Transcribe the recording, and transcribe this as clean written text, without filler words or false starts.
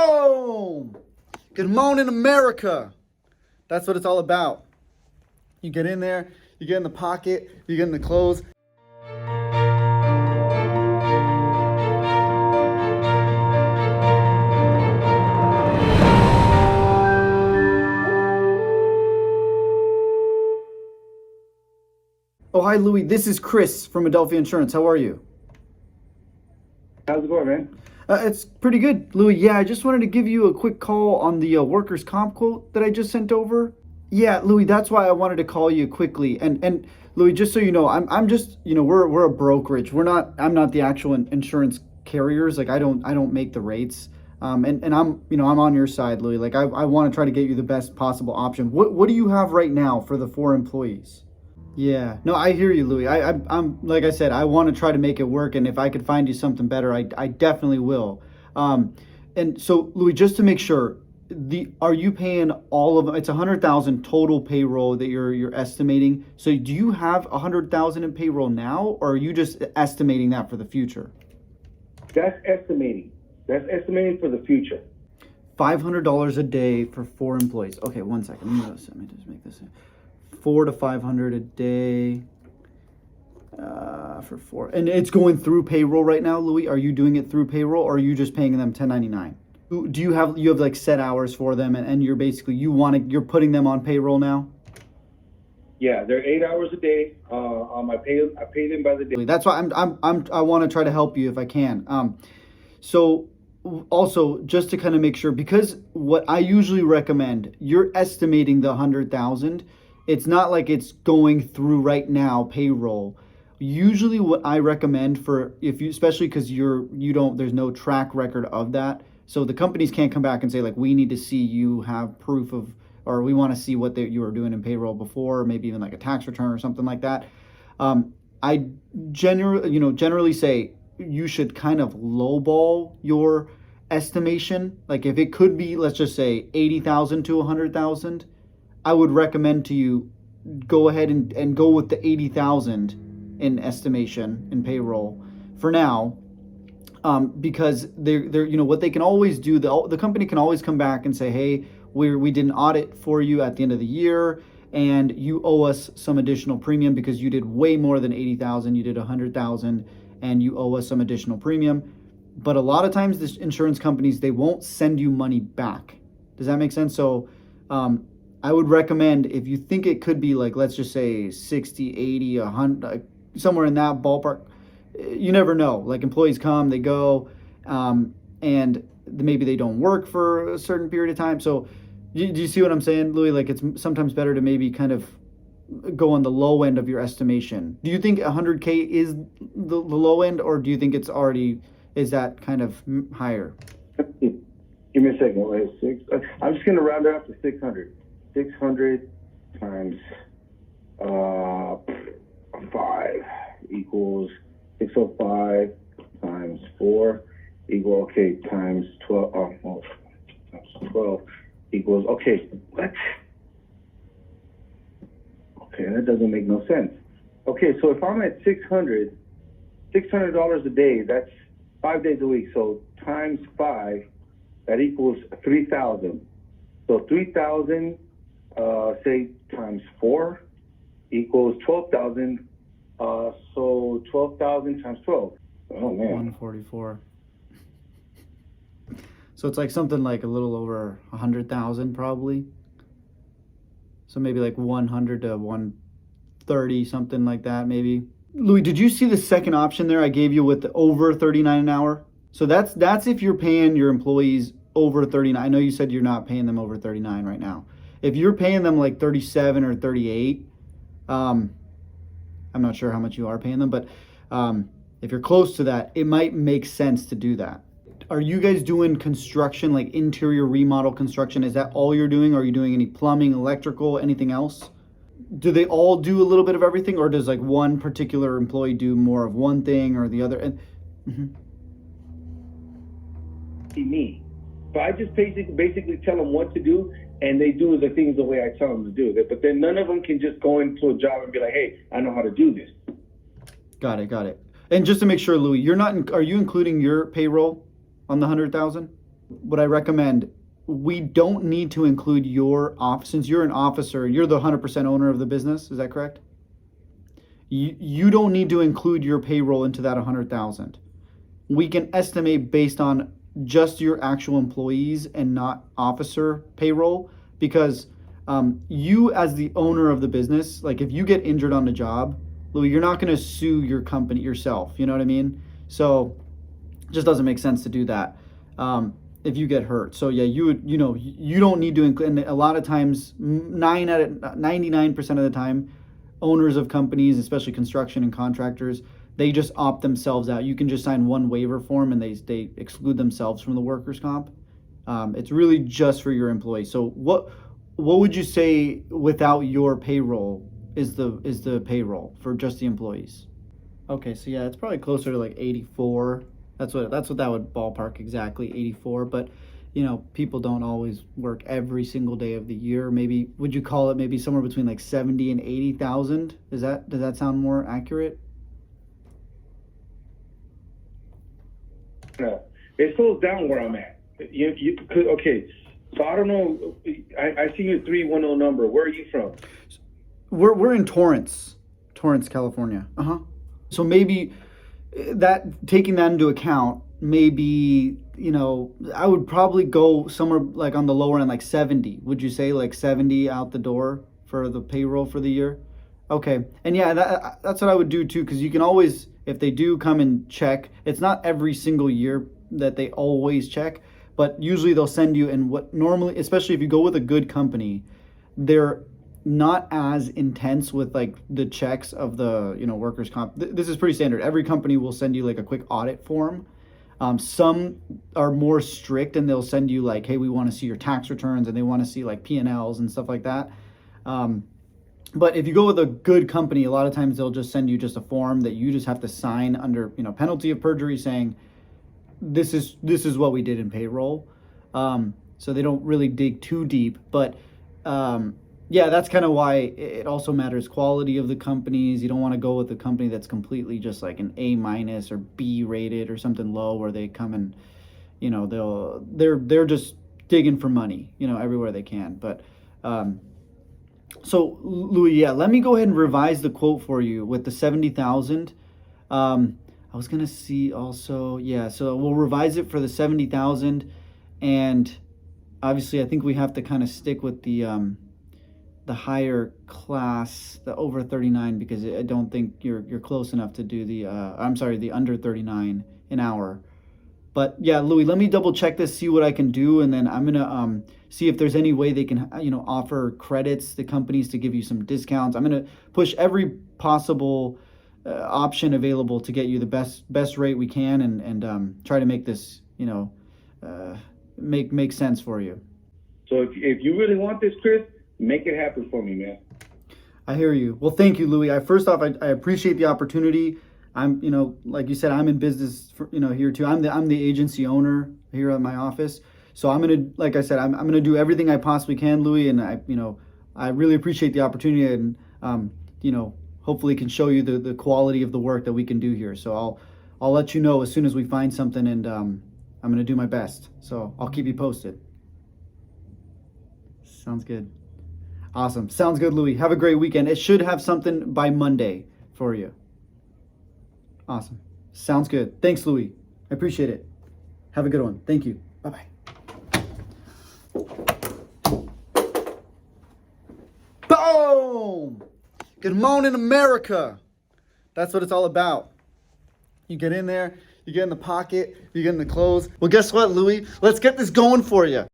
Boom! Good morning, America. That's what it's all about. You get in there, you get in the pocket, you get in the clothes. Oh, hi, Louis. This is Chris from Adelphia Insurance. How are you? How's it going, man? It's pretty good, Louis. Yeah, I just wanted to give you a quick call on the workers' comp quote that I just sent over. Yeah, Louis, that's why I wanted to call you quickly. And Louis, just so you know, I'm just, we're a brokerage. I'm not the actual insurance carriers. Like I don't make the rates. And I'm on your side, Louis. Like I want to try to get you the best possible option. What do you have right now for the 4 employees? Yeah, no, I hear you, Louis. I'm like I said, I want to try to make it work, and if I could find you something better, I definitely will. And so, Louis, just to make sure, are you paying all of them? It's 100,000 total payroll that you're estimating. So, do you have 100,000 in payroll now, or are you just estimating that for the future? That's estimating. That's estimating for the future. $500 a day for 4 employees. Okay, one second. Let me just make this. 4 to 500 a day for 4, and it's going through payroll right now, Louis. Are you doing it through payroll, or are you just paying them 1099? Do you have like set hours for them, and you're basically you're putting them on payroll now? Yeah, they're 8 hours a day. I pay them by the day. That's why I want to try to help you if I can. So also just to kind of make sure, because what I usually recommend, you're estimating the 100,000. It's not like it's going through right now payroll. Usually what I recommend for especially because there's no track record of that. So the companies can't come back and say like, we need to see you have proof of, or we want to see what you were doing in payroll before, maybe even like a tax return or something like that. I generally say you should kind of lowball your estimation. Like if it could be, let's just say 80,000 to 100,000. I would recommend to you go ahead and go with the 80,000 in estimation in payroll for now, because they're what they can always do. The company can always come back and say, hey, we did an audit for you at the end of the year, and you owe us some additional premium because you did way more than 80,000. You did 100,000, and you owe us some additional premium. But a lot of times, the insurance companies, they won't send you money back. Does that make sense? So I would recommend, if you think it could be like, let's just say 60, 80, 100, somewhere in that ballpark. You never know. Like employees come, they go, and maybe they don't work for a certain period of time. So do you see what I'm saying, Louis? Like it's sometimes better to maybe kind of go on the low end of your estimation. Do you think 100K is the low end, or do you think is that kind of higher? Give me a second. Wait, I'm just going to round it up to 600. 600 times 5 equals 605 times 4 times 12. Times 12 equals, what? Okay, that doesn't make no sense. Okay, so if I'm at $600 a day, that's 5 days a week. So times 5, that equals 3,000. So 3,000. Say times 4 equals 12,000. So 12,000 times 12. Oh man. 144. So it's like something like a little over 100,000 probably. So maybe like 100 to 130, something like that maybe. Louis, did you see the second option there I gave you with the over 39 an hour? So that's if you're paying your employees over 39. I know you said you're not paying them over 39 right now. If you're paying them like 37 or 38, I'm not sure how much you are paying them, but if you're close to that, it might make sense to do that. Are you guys doing construction, like interior remodel construction? Is that all you're doing? Are you doing any plumbing, electrical, anything else? Do they all do a little bit of everything, or does like one particular employee do more of one thing or the other? And me. So I just basically tell them what to do, and they do the things the way I tell them to do it. But then none of them can just go into a job and be like, hey, I know how to do this. Got it. And just to make sure, Louis, are you including your payroll on the 100,000? what I recommend, we don't need to include your off, since you're an officer, you're the 100% owner of the business, is that correct? You don't need to include your payroll into that 100,000. We can estimate based on just your actual employees and not officer payroll, because you as the owner of the business, like if you get injured on the job, Louis, you're not going to sue your company yourself. You know what I mean? So it just doesn't make sense to do that if you get hurt. So yeah, you would, you don't need to include. And a lot of times, 99% of the time, owners of companies, especially construction and contractors, they just opt themselves out. You can just sign one waiver form and they exclude themselves from the workers' comp. It's really just for your employees. So what would you say without your payroll is the payroll for just the employees? Okay, so yeah, it's probably closer to like 84. That's what that would ballpark exactly, 84. But people don't always work every single day of the year. Maybe would you call it maybe somewhere between like 70 and 80,000? Does that sound more accurate? No, it slows down where I'm at. Okay, so I don't know. I see your 310 number. Where are you from? We're in Torrance, California. So maybe taking that into account, maybe I would probably go somewhere like on the lower end, like 70. Would you say like 70 out the door for the payroll for the year? Okay, and yeah, that's what I would do too, because you can always, if they do come and check, it's not every single year that they always check, but usually they'll send you, and what normally, especially if you go with a good company, they're not as intense with like the checks of the workers' comp. This is pretty standard. Every company will send you like a quick audit form. Some are more strict and they'll send you like, hey, we want to see your tax returns, and they want to see like P&Ls and stuff like that. But if you go with a good company, a lot of times they'll just send you just a form that you just have to sign under penalty of perjury, saying this is what we did in payroll. So they don't really dig too deep, but yeah, that's kind of why it also matters quality of the companies. You don't want to go with a company that's completely just like an A- or B rated or something low, where they come and they're just digging for money everywhere they can. But so Louis, yeah, let me go ahead and revise the quote for you with the 70,000. I was gonna see also, yeah, so we'll revise it for the 70,000, and obviously I think we have to kind of stick with the higher class, the over 39, because I don't think you're close enough to do the the under 39 an hour. But yeah, Louis, let me double check this, see what I can do, and then I'm gonna see if there's any way they can offer credits to companies to give you some discounts. I'm gonna push every possible option available to get you the best rate we can, and try to make this make sense for you. So if you really want this, Chris, make it happen for me, man. I hear you. Well, thank you, Louis. First off, I appreciate the opportunity. I'm, like you said, I'm in business for, here too. I'm the agency owner here at my office. So I'm gonna, like I said, I'm gonna do everything I possibly can, Louis. And I really appreciate the opportunity, and hopefully can show you the quality of the work that we can do here. So I'll let you know as soon as we find something, and I'm gonna do my best. So I'll keep you posted. Sounds good. Awesome. Sounds good, Louis. Have a great weekend. It should have something by Monday for you. Awesome. Sounds good. Thanks, Louis. I appreciate it. Have a good one. Thank you. Bye-bye. Boom! Good morning, America. That's what it's all about. You get in there, you get in the pocket, you get in the clothes. Well, guess what, Louis? Let's get this going for you.